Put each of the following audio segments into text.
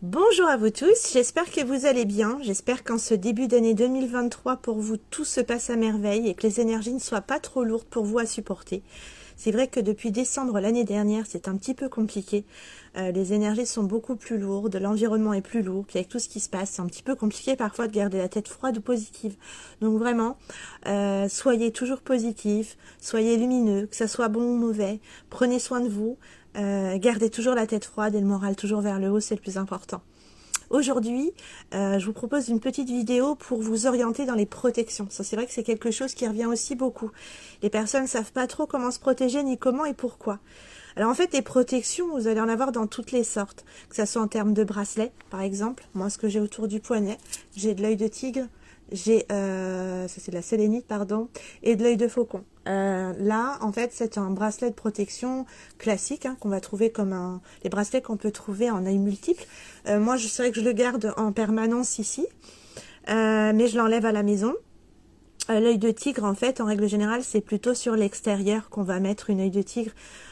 Bonjour à vous tous, j'espère que vous allez bien, j'espère qu'en ce début d'année 2023 pour vous tout se passe à merveille et que les énergies ne soient pas trop lourdes pour vous à supporter. C'est vrai que depuis décembre l'année dernière c'est un petit peu compliqué, les énergies sont beaucoup plus lourdes, l'environnement est plus lourd, puis avec tout ce qui se passe c'est un petit peu compliqué parfois de garder la tête froide ou positive. Donc vraiment, soyez toujours positif, soyez lumineux, que ça soit bon ou mauvais, prenez soin de vous. Gardez toujours la tête froide et le moral toujours vers le haut, c'est le plus important. Aujourd'hui, je vous propose une petite vidéo pour vous orienter dans les protections. Ça, c'est vrai que c'est quelque chose qui revient aussi beaucoup. Les personnes ne savent pas trop comment se protéger, ni comment et pourquoi. Alors en fait, les protections, vous allez en avoir dans toutes les sortes. Que ce soit en termes de bracelets, par exemple. Moi, ce que j'ai autour du poignet, j'ai de l'œil de tigre, j'ai, ça c'est de la sélénite, pardon, et de l'œil de faucon. Là, en fait, c'est un bracelet de protection classique qu'on va trouver comme les bracelets qu'on peut trouver en œil multiple. Moi, je sais que je le garde en permanence ici, mais je l'enlève à la maison. L'œil de tigre, en fait, en règle générale, c'est plutôt sur l'extérieur qu'on va mettre une œil de tigre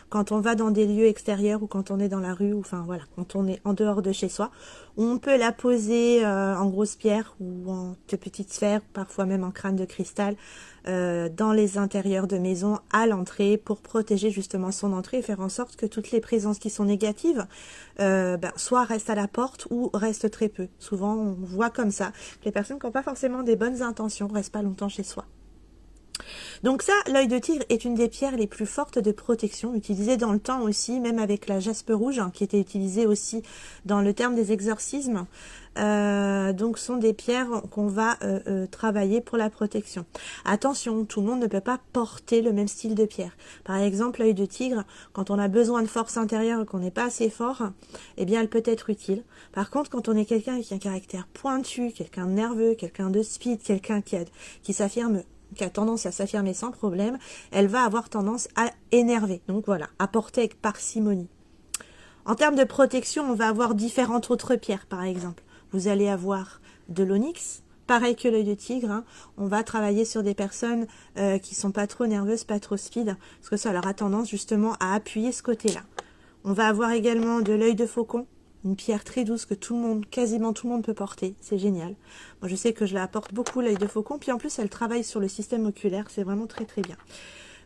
quand on va dans des lieux extérieurs ou quand on est dans la rue, ou enfin voilà, quand on est en dehors de chez soi. On peut la poser en grosse pierre ou en petites sphères, parfois même en crâne de cristal, dans les intérieurs de maison à l'entrée pour protéger justement son entrée et faire en sorte que toutes les présences qui sont négatives soit restent à la porte ou restent très peu. Souvent on voit comme ça que les personnes qui n'ont pas forcément des bonnes intentions restent pas longtemps chez soi. Donc ça, l'œil de tigre est une des pierres les plus fortes de protection, utilisée dans le temps aussi, même avec la jaspe rouge, qui était utilisée aussi dans le terme des exorcismes. Donc sont des pierres qu'on va travailler pour la protection. Attention, tout le monde ne peut pas porter le même style de pierre. Par exemple, l'œil de tigre, quand on a besoin de force intérieure et qu'on n'est pas assez fort, eh bien elle peut être utile. Par contre, quand on est quelqu'un avec un caractère pointu, quelqu'un de nerveux, quelqu'un de speed, quelqu'un qui s'affirme, qui a tendance à s'affirmer sans problème, elle va avoir tendance à énerver. Donc voilà, à porter avec parcimonie. En termes de protection, on va avoir différentes autres pierres, par exemple. Vous allez avoir de l'onyx, pareil que l'œil de tigre. On va travailler sur des personnes qui sont pas trop nerveuses, pas trop speed, parce que ça leur a tendance justement à appuyer ce côté-là. On va avoir également de l'œil de faucon, une pierre très douce que tout le monde, quasiment tout le monde peut porter, c'est génial. Moi je sais que je la porte beaucoup, l'œil de faucon, puis en plus elle travaille sur le système oculaire, c'est vraiment très très bien.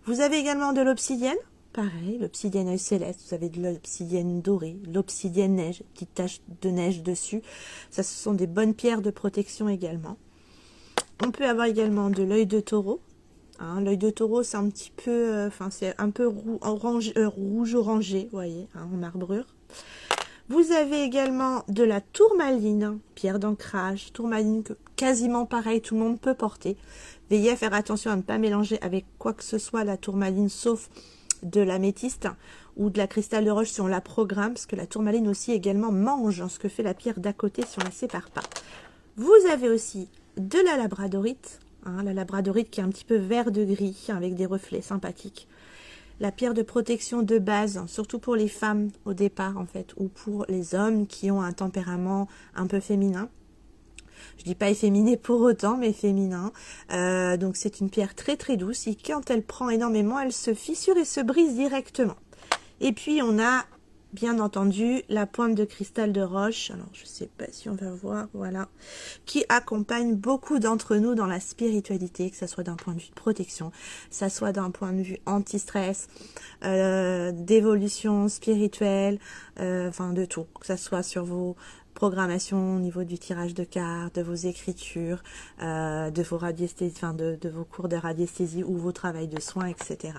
Vous avez également de l'obsidienne, pareil, l'obsidienne œil céleste, vous avez de l'obsidienne dorée, l'obsidienne neige, petite tache de neige dessus, ça ce sont des bonnes pierres de protection également. On peut avoir également de l'œil de taureau. L'œil de taureau, c'est un petit peu, c'est un peu rouge orangé, vous voyez, en marbrure. Vous avez également de la tourmaline, pierre d'ancrage, tourmaline que quasiment pareil, tout le monde peut porter. Veillez à faire attention à ne pas mélanger avec quoi que ce soit la tourmaline, sauf de l'améthyste ou de la cristal de roche si on la programme, parce que la tourmaline aussi également mange ce que fait la pierre d'à côté si on ne la sépare pas. Vous avez aussi de la labradorite, la labradorite qui est un petit peu vert de gris avec des reflets sympathiques. La pierre de protection de base, surtout pour les femmes au départ en fait, ou pour les hommes qui ont un tempérament un peu féminin. Je dis pas efféminé pour autant, mais féminin. Donc c'est une pierre très très douce et quand elle prend énormément, elle se fissure et se brise directement. Et puis on a bien entendu la pointe de cristal de roche, alors je sais pas si on va voir, voilà, qui accompagne beaucoup d'entre nous dans la spiritualité, que ce soit d'un point de vue de protection, que ce soit d'un point de vue anti-stress, d'évolution spirituelle, enfin de tout, que ce soit sur vos programmations au niveau du tirage de cartes, de vos écritures, de vos radiesthésies, enfin de vos cours de radiesthésie ou vos travails de soins, etc.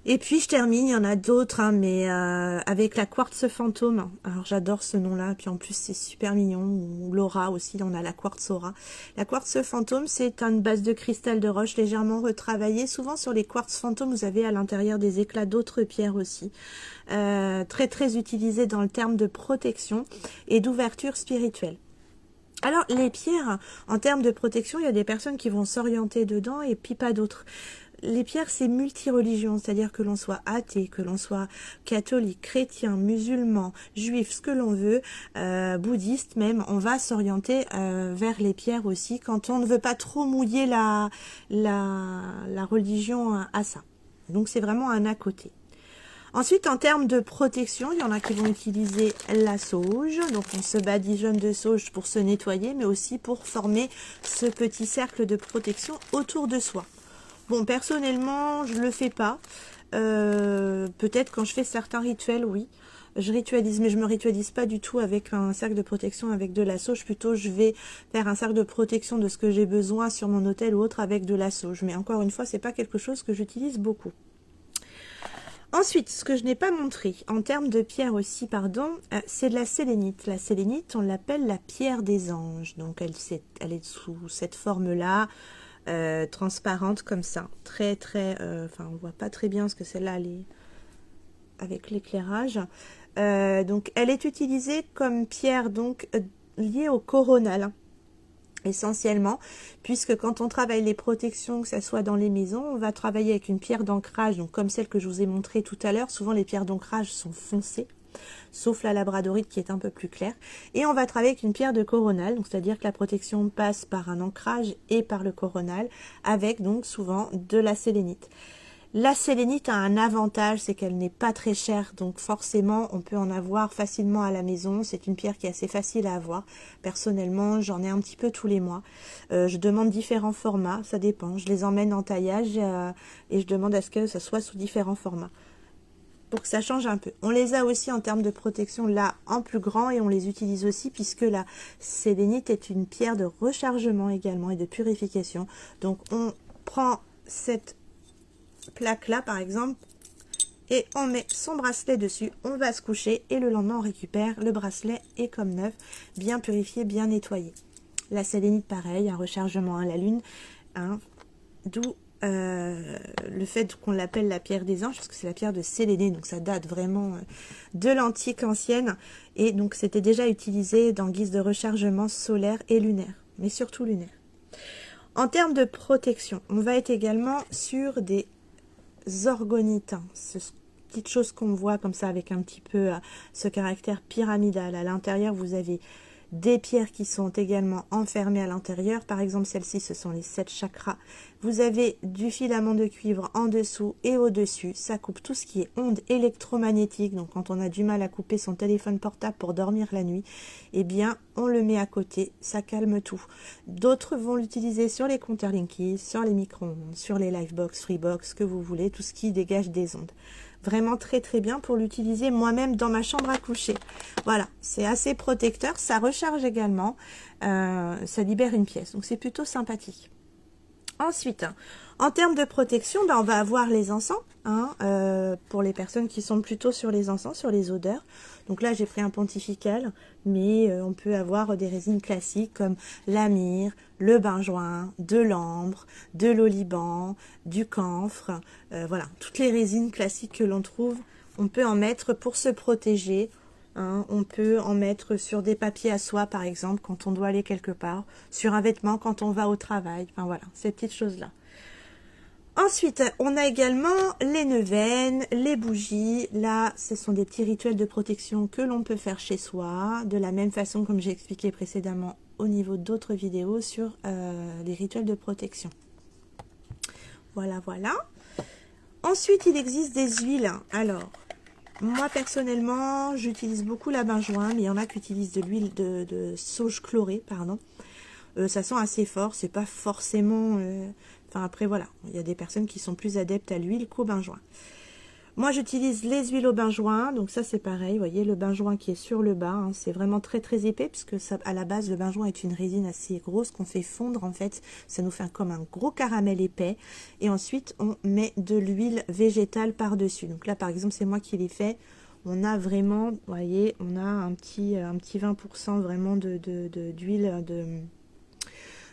Et puis je termine, il y en a d'autres, mais avec la quartz fantôme. Alors j'adore ce nom-là, puis en plus c'est super mignon. Ou l'aura aussi, on a la quartz aura. La quartz fantôme, c'est une base de cristal de roche légèrement retravaillée. Souvent sur les quartz fantômes, vous avez à l'intérieur des éclats d'autres pierres aussi. Très très utilisées dans le terme de protection et d'ouverture spirituelle. Alors, les pierres, en termes de protection, il y a des personnes qui vont s'orienter dedans et puis pas d'autres. Les pierres, c'est multi-religion, c'est-à-dire que l'on soit athée, que l'on soit catholique, chrétien, musulman, juif, ce que l'on veut, bouddhiste même, on va s'orienter vers les pierres aussi quand on ne veut pas trop mouiller la religion à ça. Donc c'est vraiment un à côté. Ensuite, en termes de protection, il y en a qui vont utiliser la sauge. Donc, on se badigeonne de sauge pour se nettoyer, mais aussi pour former ce petit cercle de protection autour de soi. Bon, personnellement, je le fais pas. Peut-être quand je fais certains rituels, oui. Je ritualise, mais je me ritualise pas du tout avec un cercle de protection avec de la sauge. Plutôt, je vais faire un cercle de protection de ce que j'ai besoin sur mon hôtel ou autre avec de la sauge. Mais encore une fois, c'est pas quelque chose que j'utilise beaucoup. Ensuite, ce que je n'ai pas montré, en termes de pierre aussi, pardon, c'est de la sélénite. La sélénite, on l'appelle la pierre des anges. Donc, elle est sous cette forme-là, transparente comme ça. Très, enfin, on voit pas très bien parce que celle-là, elle est avec l'éclairage. Donc, elle est utilisée comme pierre, donc, liée au coronal. Essentiellement, puisque quand on travaille les protections, que ce soit dans les maisons, on va travailler avec une pierre d'ancrage, donc comme celle que je vous ai montrée tout à l'heure. Souvent les pierres d'ancrage sont foncées, sauf la labradorite qui est un peu plus claire, et on va travailler avec une pierre de coronal, donc c'est-à-dire que la protection passe par un ancrage et par le coronal, avec donc souvent de la sélénite. La sélénite a un avantage, c'est qu'elle n'est pas très chère, donc forcément on peut en avoir facilement à la maison. C'est une pierre qui est assez facile à avoir. Personnellement, j'en ai un petit peu tous les mois. Je demande différents formats, ça dépend. Je les emmène en taillage et je demande à ce que ça soit sous différents formats, pour que ça change un peu. On les a aussi en termes de protection là en plus grand, et on les utilise aussi puisque la sélénite est une pierre de rechargement également et de purification. Donc on prend cette plaque là par exemple et on met son bracelet dessus, on va se coucher et le lendemain on récupère, le bracelet est comme neuf, bien purifié, bien nettoyé. La sélénite pareil, un rechargement à la lune, hein, d'où le fait qu'on l'appelle la pierre des anges, parce que c'est la pierre de Séléné, donc ça date vraiment de l'antique ancienne, et donc c'était déjà utilisé dans guise de rechargement solaire et lunaire, mais surtout lunaire. En termes de protection, on va être également sur des orgonites, ce petite chose qu'on voit comme ça avec un petit peu ce caractère pyramidal. À l'intérieur, vous avez des pierres qui sont également enfermées à l'intérieur. Par exemple, celle-ci, ce sont les 7 chakras. Vous avez du filament de cuivre en dessous et au-dessus. Ça coupe tout ce qui est ondes électromagnétiques. Donc, quand on a du mal à couper son téléphone portable pour dormir la nuit, eh bien, on le met à côté. Ça calme tout. D'autres vont l'utiliser sur les compteurs Linky, sur les micro-ondes, sur les Livebox, Freebox, que vous voulez, tout ce qui dégage des ondes. Vraiment très très bien pour l'utiliser moi-même dans ma chambre à coucher. Voilà, c'est assez protecteur, ça recharge également, ça libère une pièce, donc c'est plutôt sympathique. Ensuite, en termes de protection, on va avoir les encens, hein, pour les personnes qui sont plutôt sur les encens, sur les odeurs. Donc là, j'ai pris un pontifical, mais on peut avoir des résines classiques comme la myrrhe, le benjoin, de l'ambre, de l'oliban, du camphre. Voilà, toutes les résines classiques que l'on trouve, on peut en mettre pour se protéger. Hein, on peut en mettre sur des papiers à soie, par exemple, quand on doit aller quelque part, sur un vêtement quand on va au travail. Enfin voilà, ces petites choses-là. Ensuite, on a également les neuvaines, les bougies. Là, ce sont des petits rituels de protection que l'on peut faire chez soi, de la même façon comme j'ai expliqué précédemment au niveau d'autres vidéos sur les rituels de protection. Voilà, voilà. Ensuite, il existe des huiles. Alors, moi, personnellement, j'utilise beaucoup la benjoin, mais il y en a qui utilisent de l'huile de sauge chlorée, pardon. Ça sent assez fort, c'est pas forcément... Enfin, après, voilà, il y a des personnes qui sont plus adeptes à l'huile qu'au benjoin. Moi, j'utilise les huiles au benjoin, donc ça, c'est pareil. Vous voyez, le benjoin qui est sur le bas, hein, c'est vraiment très, très épais, puisque ça, à la base, le benjoin est une résine assez grosse qu'on fait fondre, en fait. Ça nous fait comme un gros caramel épais. Et ensuite, on met de l'huile végétale par-dessus. Donc là, par exemple, c'est moi qui l'ai fait. On a vraiment, vous voyez, on a un petit 20% vraiment d'huile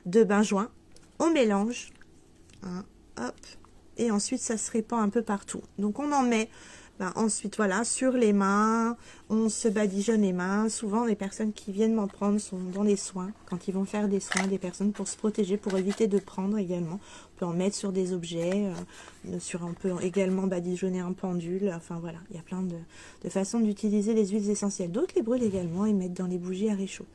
de benjoin. On mélange, hein, hop, et ensuite ça se répand un peu partout. Donc on en met, ensuite voilà, sur les mains, on se badigeonne les mains. Souvent les personnes qui viennent m'en prendre sont dans les soins, quand ils vont faire des soins, des personnes pour se protéger, pour éviter de prendre également. On peut en mettre sur des objets, on peut également badigeonner un pendule, enfin voilà, il y a plein de façons d'utiliser les huiles essentielles. D'autres les brûlent également et mettent dans les bougies à réchaud.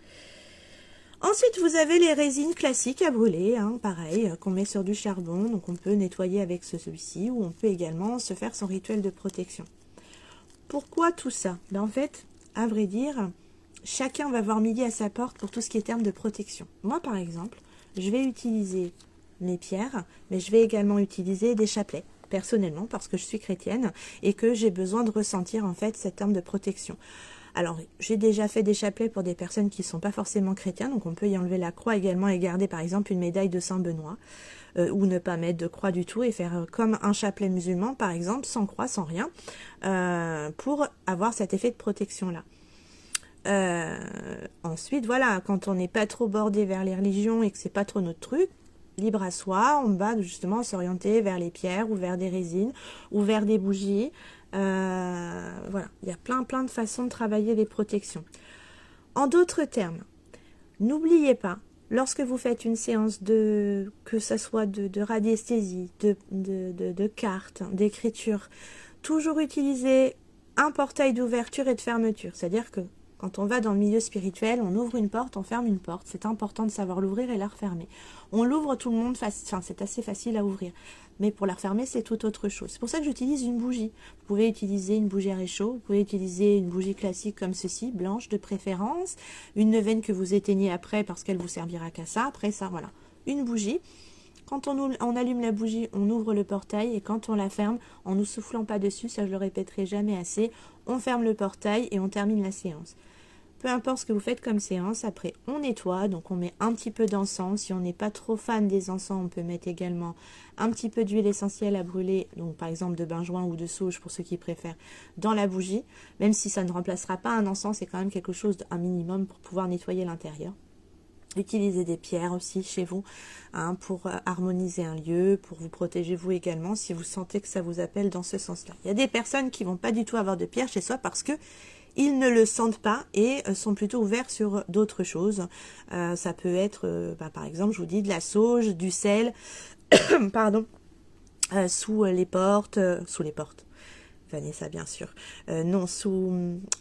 Ensuite, vous avez les résines classiques à brûler, hein, pareil, qu'on met sur du charbon. Donc, on peut nettoyer avec celui-ci ou on peut également se faire son rituel de protection. Pourquoi tout ça? En fait, à vrai dire, chacun va voir midi à sa porte pour tout ce qui est terme de protection. Moi, par exemple, je vais utiliser mes pierres, mais je vais également utiliser des chapelets, personnellement, parce que je suis chrétienne et que j'ai besoin de ressentir en fait cette terme de protection. Alors, j'ai déjà fait des chapelets pour des personnes qui ne sont pas forcément chrétiennes, donc on peut y enlever la croix également et garder par exemple une médaille de Saint-Benoît, ou ne pas mettre de croix du tout et faire comme un chapelet musulman par exemple, sans croix, sans rien, pour avoir cet effet de protection-là. Ensuite, voilà, quand on n'est pas trop bordé vers les religions et que c'est pas trop notre truc, libre à soi, on va justement s'orienter vers les pierres ou vers des résines ou vers des bougies. Voilà, il y a plein de façons de travailler les protections. En d'autres termes, n'oubliez pas, lorsque vous faites une séance que ce soit de radiesthésie, de cartes, d'écriture, toujours utiliser un portail d'ouverture et de fermeture. C'est-à-dire que quand on va dans le milieu spirituel, on ouvre une porte, on ferme une porte. C'est important de savoir l'ouvrir et la refermer. On l'ouvre, tout le monde, c'est assez facile à ouvrir. Mais pour la refermer, c'est tout autre chose. C'est pour ça que j'utilise une bougie. Vous pouvez utiliser une bougie à réchaud, vous pouvez utiliser une bougie classique comme ceci, blanche de préférence, une neuvaine que vous éteignez après parce qu'elle vous servira qu'à ça. Après ça, voilà, une bougie. Quand on allume la bougie, on ouvre le portail et quand on la ferme, en ne soufflant pas dessus, ça je le répéterai jamais assez, on ferme le portail et on termine la séance. Peu importe ce que vous faites comme séance, après on nettoie, donc on met un petit peu d'encens. Si on n'est pas trop fan des encens, on peut mettre également un petit peu d'huile essentielle à brûler, donc par exemple de benjoin ou de sauge pour ceux qui préfèrent, dans la bougie. Même si ça ne remplacera pas un encens, c'est quand même quelque chose d'un minimum pour pouvoir nettoyer l'intérieur. Utilisez des pierres aussi chez vous pour harmoniser un lieu, pour vous protéger vous également si vous sentez que ça vous appelle dans ce sens-là. Il y a des personnes qui vont pas du tout avoir de pierres chez soi parce que ils ne le sentent pas et sont plutôt ouverts sur d'autres choses. Ça peut être, par exemple, je vous dis, de la sauge, du sel, pardon, sous les portes, Vanessa bien sûr, non, sous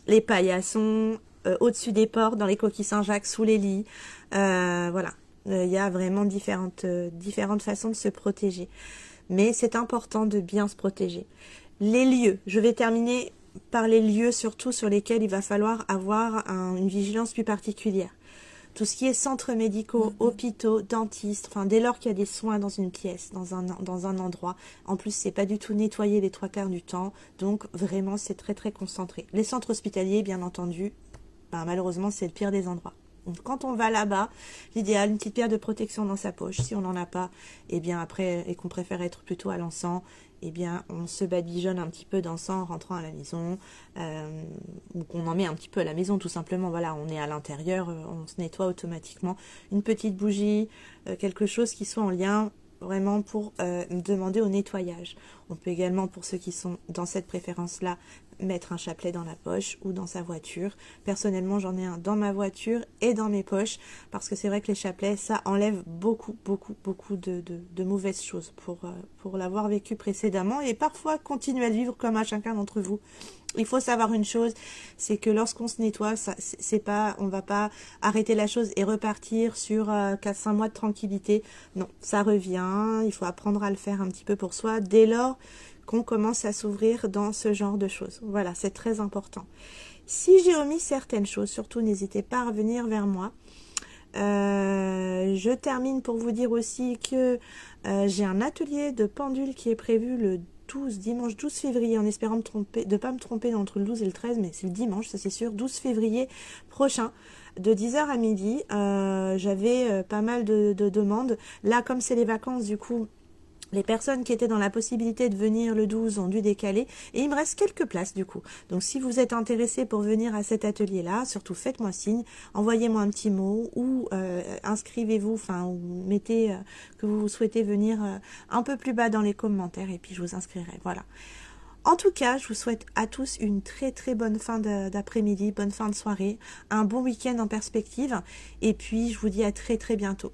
les paillassons, au-dessus des portes, dans les coquilles Saint-Jacques, sous les lits, voilà. Il y a vraiment différentes façons de se protéger. Mais c'est important de bien se protéger. Les lieux, je vais terminer par les lieux surtout sur lesquels il va falloir avoir une vigilance plus particulière. Tout ce qui est centres médicaux, hôpitaux, dentistes, enfin dès lors qu'il y a des soins dans une pièce, dans un endroit, en plus c'est pas du tout nettoyé les 3/4 du temps, donc vraiment c'est très concentré. Les centres hospitaliers bien entendu, malheureusement c'est le pire des endroits. Donc, quand on va là-bas, l'idéal, une petite pierre de protection dans sa poche. Si on n'en a pas, et bien après, et qu'on préfère être plutôt à l'encens, eh bien on se badigeonne un petit peu d'encens en rentrant à la maison, ou qu'on en met un petit peu à la maison tout simplement. Voilà, on est à l'intérieur, on se nettoie automatiquement. Une petite bougie, quelque chose qui soit en lien vraiment pour demander au nettoyage. On peut également, pour ceux qui sont dans cette préférence-là, mettre un chapelet dans la poche ou dans sa voiture. Personnellement, j'en ai un dans ma voiture et dans mes poches parce que c'est vrai que les chapelets, ça enlève beaucoup de mauvaises choses pour l'avoir vécu précédemment et parfois continuer à le vivre comme à chacun d'entre vous. Il faut savoir une chose, c'est que lorsqu'on se nettoie, on va pas arrêter la chose et repartir sur 4-5 mois de tranquillité. Non, ça revient, il faut apprendre à le faire un petit peu pour soi dès lors qu'on commence à s'ouvrir dans ce genre de choses. Voilà, c'est très important. Si j'ai omis certaines choses, surtout n'hésitez pas à revenir vers moi. Je termine pour vous dire aussi que j'ai un atelier de pendule qui est prévu le dimanche 12 février, en espérant de pas me tromper entre le 12 et le 13, mais c'est le dimanche, ça c'est sûr, 12 février prochain, de 10h à midi. J'avais pas mal de demandes. Là, comme c'est les vacances, du coup, les personnes qui étaient dans la possibilité de venir le 12 ont dû décaler et il me reste quelques places du coup. Donc si vous êtes intéressé pour venir à cet atelier-là, surtout faites-moi signe, envoyez-moi un petit mot ou inscrivez-vous, ou mettez que vous souhaitez venir un peu plus bas dans les commentaires et puis je vous inscrirai. Voilà. En tout cas, je vous souhaite à tous une très bonne fin d'après-midi, bonne fin de soirée, un bon week-end en perspective et puis je vous dis à très bientôt.